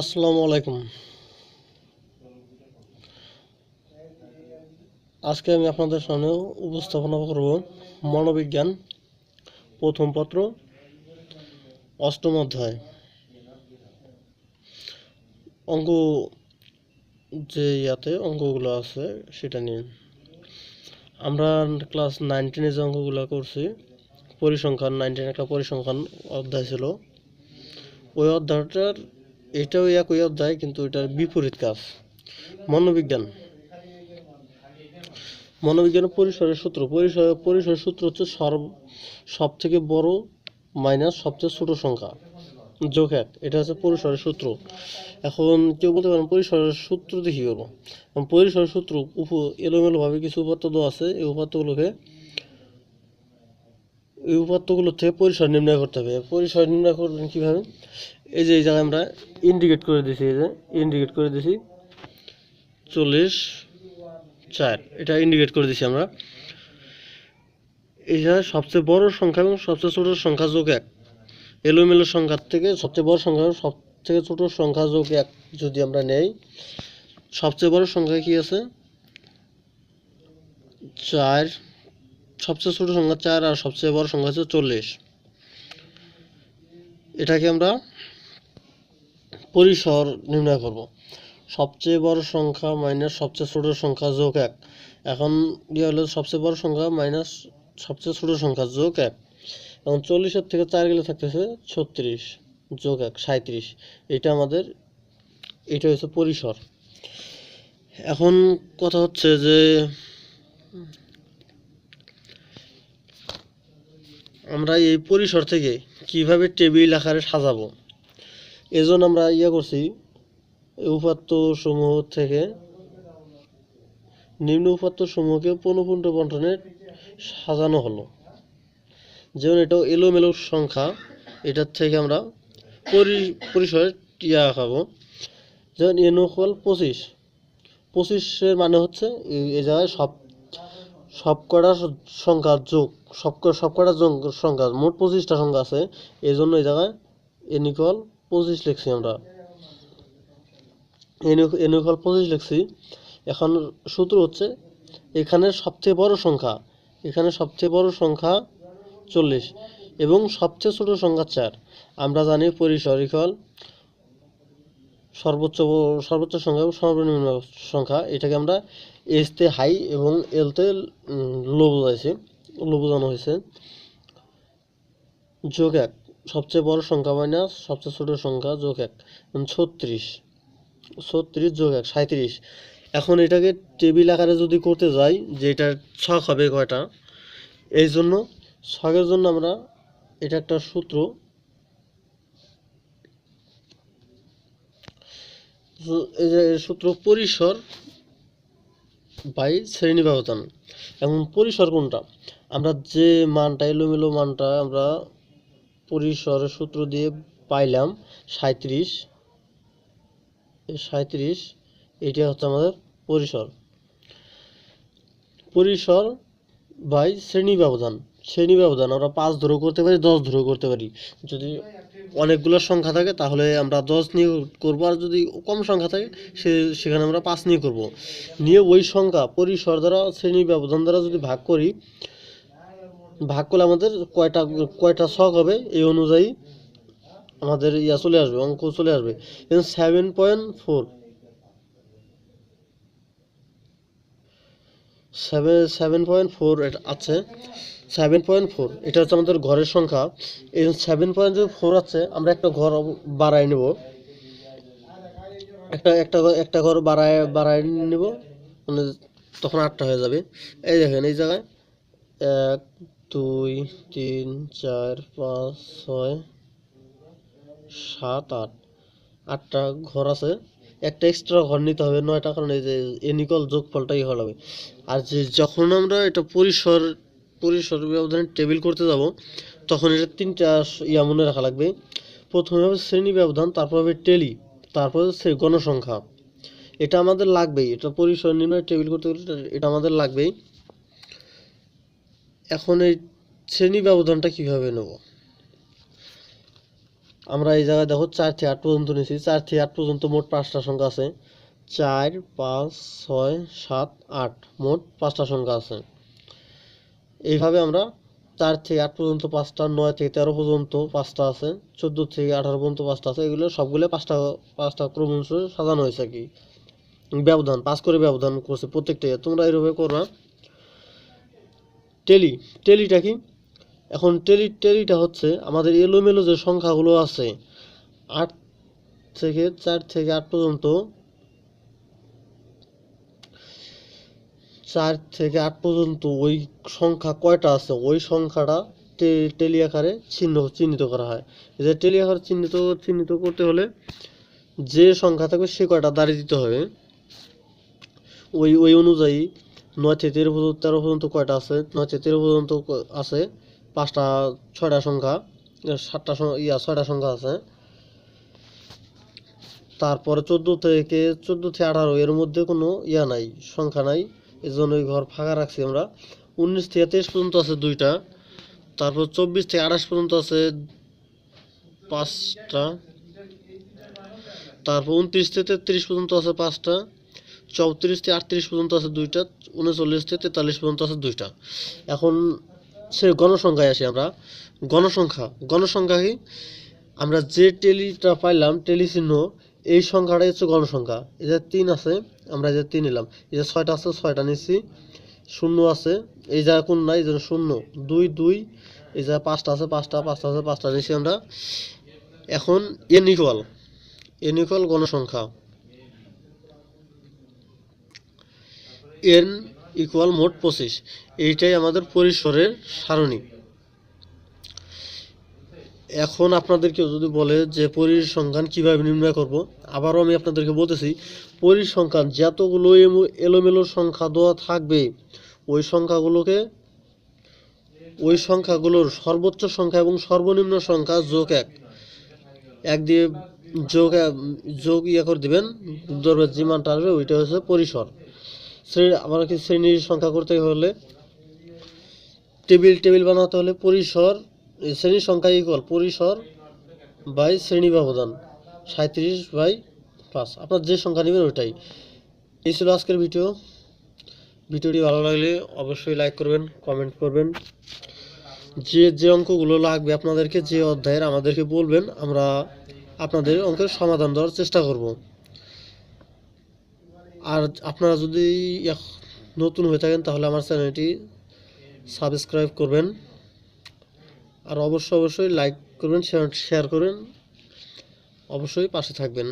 আসসালামু আলাইকুম। আজকে আমি আপনাদের সামনে উপস্থাপনা করব মনোবিজ্ঞান প্রথম পত্র অষ্টম অধ্যায় অঙ্ক যে অঙ্কগুলো আছে সেটা নিয়ে। আমরা ক্লাস 19 যে অঙ্কগুলো করছি, পরিসংখ্যান 19 একটা পরিসংখ্যান অধ্যায় ছিল। ওই অধ্যায়টার এটাও একই অধ্যায়, কিন্তু এটার বিপরীত কাজ। মনোবিজ্ঞানের পরিসরের সূত্র। পরিসরের সূত্র হচ্ছে সব থেকে বড় মাইনাস সবচেয়ে ছোট সংখ্যা যোগ 1। এটা হচ্ছে পরিসরের সূত্র। এখন কেউ বলতে পারেন পরিসরের সূত্র দিয়ে কী করবো? পরিসরের সূত্র এলোমেলোভাবে কিছু উপাত্ত দেওয়া আছে। এই উপাত্তগুলো থেকে পরিসর নির্ণয় করতে হবে। পরিসর নির্ণয় করবেন কীভাবে? এই জায়গায় আমরা ইন্ডিকেট করে দিছি 40/4। এটা ইন্ডিকেট করে দিছি আমরা। এই জায়গায় সবচেয়ে বড় সংখ্যা এবং সবচেয়ে ছোট সংখ্যা যোগ 1। এলোমেলো সংখ্যার থেকে সবচেয়ে বড় সংখ্যা সব থেকে ছোট সংখ্যা যোগ 1 যদি আমরা নেই, সবচেয়ে বড় সংখ্যা কি আছে? 4। সবচেয়ে ছোট সংখ্যা 4 আর সবচেয়ে বড় সংখ্যা হচ্ছে 40। এটাকে আমরা পরিসর নির্ণয় করব। সবচেয়ে বড় সংখ্যা মাইনাস সবচেয়ে ছোট সংখ্যা যোগ 1। এখন হলো সবচেয়ে বড় সংখ্যা মাইনাস সবচেয়ে ছোট সংখ্যা যোগ 1। এখন 40-এর থেকে 4 গেলে থাকতেছে 36 যোগ 1 37। এটা হচ্ছে পরিসর। এখন কথা হচ্ছে যে আমরা এই পরিসর থেকে কিভাবে টেবিল আকারে সাজাবো। এজন্য আমরা করছি, উপাত্ত সমূহ থেকে নিম্ন উপাত্ত সমূহকে পুনঃপুনঃ বন্টনে সাজানো হলো। যেমন এটাও এলোমেলো সংখ্যা, এটার থেকে আমরা পরিসরে আঁকাবো। যেমন n = 25। 25-এর মানে হচ্ছে এই জায়গায় সবকটা সংখ্যার যোগ, সবকটা সংখ্যা, মোট 25টা সংখ্যা আছে। এই জন্য এই জায়গায় n = 25 লিখছি আমরা। n = 25 লিখছি। এখন সূত্র হচ্ছে এখানে সবচেয়ে বড় সংখ্যা 40 এবং সবচেয়ে ছোট সংখ্যা 4। আমরা জানি পরিসর সর্বোচ্চ সংখ্যা এবং সর্বনিম্ন সংখ্যা। এটাকে আমরা এস তে হাই এবং এল তে লো বোঝানো হয়েছে। যোগ 1, সবচেয়ে বড় সংখ্যা মাইনাস সবচেয়ে ছোট সংখ্যা যোগ 1, 36 যোগ 1 37। এখন এটাকে টেবিল আকারে যদি করতে যাই, যে এটার ছক হবে কয়টা, এই জন্য ছকের জন্য আমরা এটা একটা সূত্র, এই যে সূত্র পরিসর বাই শ্রেণী ব্যবধান। এখন পরিসর কোনটা? আমরা যে মানটা এলোমেলো মানটা আমরা পরিসরের সূত্র দিয়ে পাইলাম 37, এটা হচ্ছে আমাদের পরিসর বাই শ্রেণী ব্যবধান আমরা 5 ধরেও করতে পারি, 10 ধরেও করতে পারি। যদি অনেকগুলো সংখ্যা থাকে তাহলে আমরা 10 নিয়ে করবো, আর যদি কম সংখ্যা থাকে সেখানে আমরা 5 নিয়ে করব। ওই সংখ্যা পরিসর দ্বারা শ্রেণী ব্যবধান দ্বারা যদি ভাগ করলে আমাদের কয়টা ছক হবে, এই অনুযায়ী আমাদের চলে আসবে, অঙ্ক চলে আসবে। 7.4 আছে। 7.4 এটা হচ্ছে আমাদের ঘরের সংখ্যা। এই 7.4 আছে, আমরা একটা ঘর বাড়াই নেব, একটা ঘর বাড়াই নেব, মানে তখন 8টা হয়ে যাবে। এই দেখেন এই জায়গায় 1 2 3 4 5 6 7 8, 8টা ঘর আছে। একটা এক্সট্রা ঘর নিতে হবে 9টা, কারণ এই যে এনিকল যোগফলটাই হবে। আর যখন আমরা এটা পরিসর ব্যবধানে টেবিল করতে যাব, তখন এটা 3টা মনে রাখা লাগবে। প্রথমে হবে শ্রেণী ব্যবধান, তারপর হবে টেলি, তারপর হচ্ছে গণসংখ্যা। এটা আমাদের লাগবেই, এটা পরিসর নির্ণয় টেবিল করতে গেলে এটা আমাদের লাগবেই। এখন এই শ্রেণী ব্যবধানটা কিভাবে নেব? আমরা এই জায়গায় দেখো 4 থেকে 8 পর্যন্ত নিয়েছি। 4 থেকে 8 পর্যন্ত মোট 5টা সংখ্যা আছে। 4, 5, 6, 7, 8 মোট 5টা সংখ্যা আছে। এইভাবে আমরা 4 থেকে 8 পর্যন্ত 5টা, 9 থেকে 13 পর্যন্ত 5টা আছে, 14 থেকে 18 পর্যন্ত 5টা আছে। এগুলো সবগুলো 5টা ক্রম অনুসারে সাজানো হয়েছে আর কি। ব্যবধান 5 করে ব্যবধান করছে প্রত্যেকটাই। তোমরা এইভাবে করবা। টেলিটা কি? এখন টেলিটা হচ্ছে আমাদের এলোমেলো যে সংখ্যাগুলো আছে 8 থেকে 4 থেকে 8 পর্যন্ত, 4 থেকে 8 পর্যন্ত ওই সংখ্যা কয়টা আছে ওই সংখ্যাটা টেলি আকারে চিহ্নিত করা হয়। এই যে টেলি আকারে চিহ্নিত করতে হলে যে সংখ্যা থাকবে সে কয়টা দাঁড়িয়ে দিতে হবে। ওই অনুযায়ী 9 থেকে 13 পর্যন্ত কয়টা আছে? 9 থেকে 13 পর্যন্ত আছে 5টা, 6টা সংখ্যা, 6টা সংখ্যা আছে। তারপরে 14 থেকে 18 এর মধ্যে কোনো নাই, সংখ্যা নাই, এই জন্য ওই ঘর ফাঁকা রাখছি আমরা। 19 থেকে 23 পর্যন্ত আছে 2টা। তারপর 24 থেকে 28 পর্যন্ত আছে 5টা। তারপর 29 থেকে 33 পর্যন্ত আছে 5টা। 34 থেকে 38 পর্যন্ত আছে 2টা। 39 থেকে 43 পর্যন্ত আছে 2টা। এখন সে গণসংখ্যায় আসি আমরা। গণসংখ্যা কি? আমরা যে টেলিটা পাইলাম, টেলি চিহ্ন, এই সংখ্যাটাই হচ্ছে গণসংখ্যা। এই যে 3 আছে, আমরা এই যে 3 নিলাম। এই যে 6টা আছে, 6টা নিচ্ছি। 0 আছে, এই জায়গা কোন নাই, এই জন্য 0। 2, 2, এই জায়গায় 5টা আছে, 5টা আছে, 5টা নিচ্ছি আমরা। এখন এন ইকুয়াল গণসংখ্যা। এন ইকুয়াল মোট 25। এইটাই আমাদের পরিসরের সারণী। এখন আপনাদেরকে যদি বলে যে পরিসংখ্যান কিভাবে নির্ণয় করব, আবারও আমি আপনাদেরকে বলতেছি, পরিসংখ্যান যতগুলো এলোমেলো সংখ্যা দেওয়া থাকবে ওই সংখ্যাগুলোর সর্বোচ্চ সংখ্যা এবং সর্বনিম্ন সংখ্যা যোগ 1 দিয়ে যোগ করে দিবেন, ধরবেন যে মানটা আসবে ওইটা হচ্ছে পরিসর। আমরা কি শ্রেণীর সংখ্যা করতে হলে টেবিল বানাতে হলে পরিসর, শ্রেণীর সংখ্যা ইকুয়াল পরিসর বাই শ্রেণী ব্যবধান 37/5। আপনার যে সংখ্যা নেবেন ওইটাই। এই ছিল আজকের ভিডিওটি ভালো লাগলে অবশ্যই লাইক করবেন, কমেন্ট করবেন। যে অঙ্কগুলো লাগবে আপনাদেরকে, যে অধ্যায়ের, আমাদেরকে বলবেন, আমরা আপনাদের অঙ্কের সমাধান দেওয়ার চেষ্টা করব। আর আপনারা যদি নতুন হয়ে থাকেন তাহলে আমার চ্যানেলটি সাবস্ক্রাইব করবেন। আর অবশ্যই লাইক করবেন, শেয়ার করবেন, অবশ্যই পাশে থাকবেন।